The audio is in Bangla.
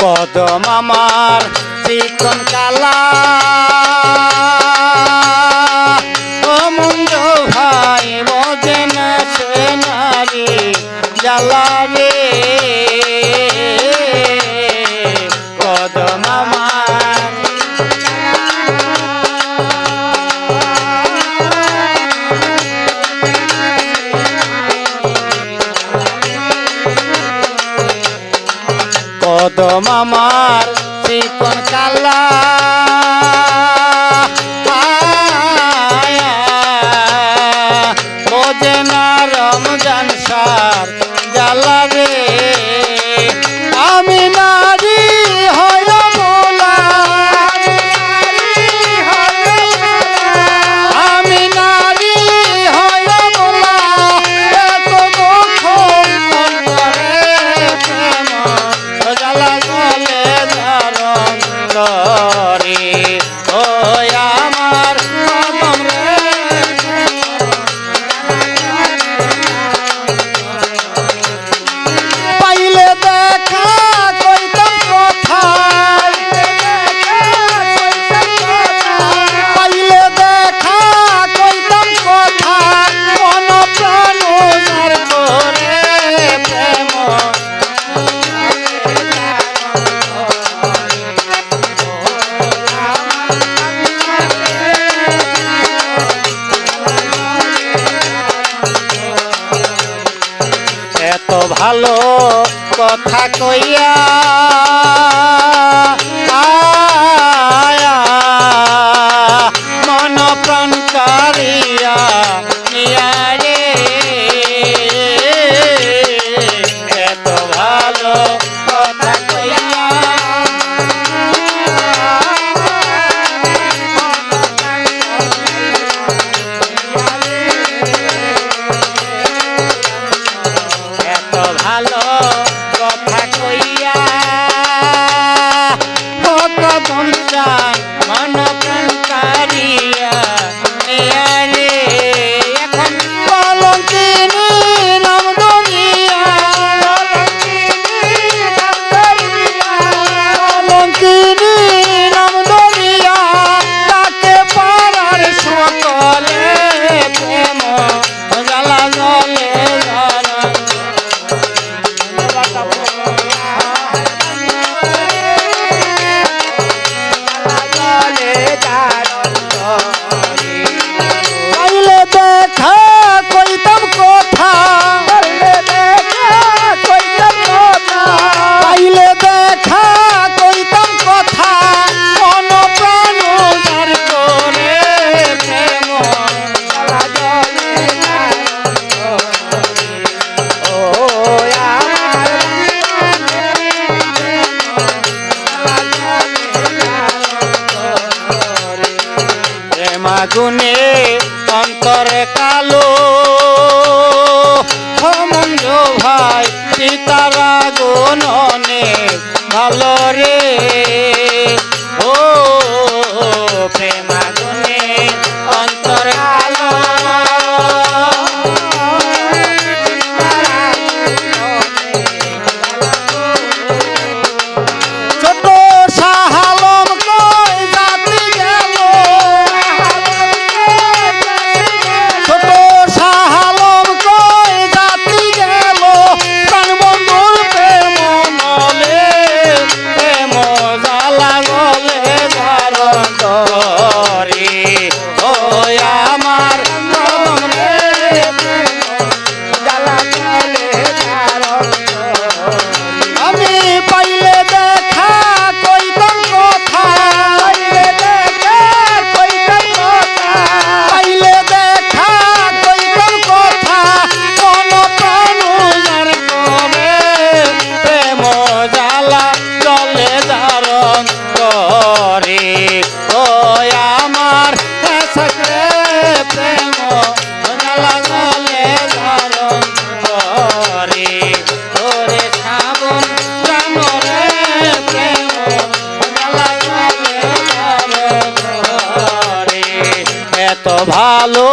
কদম আমার চিকন কালা ও মুঞ্জ ভাই বোঝে না সে নারী জ্বালা রে কদম আমার কদম আমার চিকন কালা বোঝে না রমজান সার জ্বালা রে আমি নারী হয় মোলা আমি নারী হয় মোলা এত দুঃখ অন্তরে প্রেম জ্বালা জলে ধারণ করে ও আমার কদম রে পাইলে দেখা কইতাম কথা পাইলে দেখা কইতাম কথা মন প্রাণ উজার করে প্রেম এত ভালো কথা কইয়া মন প্রাণ কারিয়া নিয়া রে এত ভালো কথা কইয়া এত ভালো কথা কইয়া কদম চান মন প্রাণ কারিয়া নিয়া রে এখন কলঙ্কিনী নাম ধরিয়া কলঙ্কিনী নাম ধরিয়া তাকে পাড়ার সকলে প্রেম জ্বালা জলে ধারণ পাইলে দেখা কইতাম কথা পাইলে দেখা কইতাম কথা মন প্রাণ উজার করে প্রেম ও প্রেমাগুনে অন্তরে কালো মঞ্জ ভাই সীতারা গুণনে ভালো রে ও প্রেমাগুনে অন্তরে কালো ছোট শাহালম কই জাতি গেল ছোট শাহালম কই জাতি গেল প্রাণ বন্ধুর প্রেম নলে প্রেম জ্বালা গলে ধারণ করে ও আমার কদম রে জ্বালা গলে ধারণ আমি পাইলে দেখা কইতাম কথা পাইলে দেখা কইতাম কথা কোন প্রাণ উজার করে প্রেম জ্বালা জলে ধারণ করে ও আমার সকলে প্রেম জ্বালা জলে ধারণ করে তোরে শ্রাবণ প্রাণ রে প্রেম জ্বালা জলে ধারণ করে এত ভালো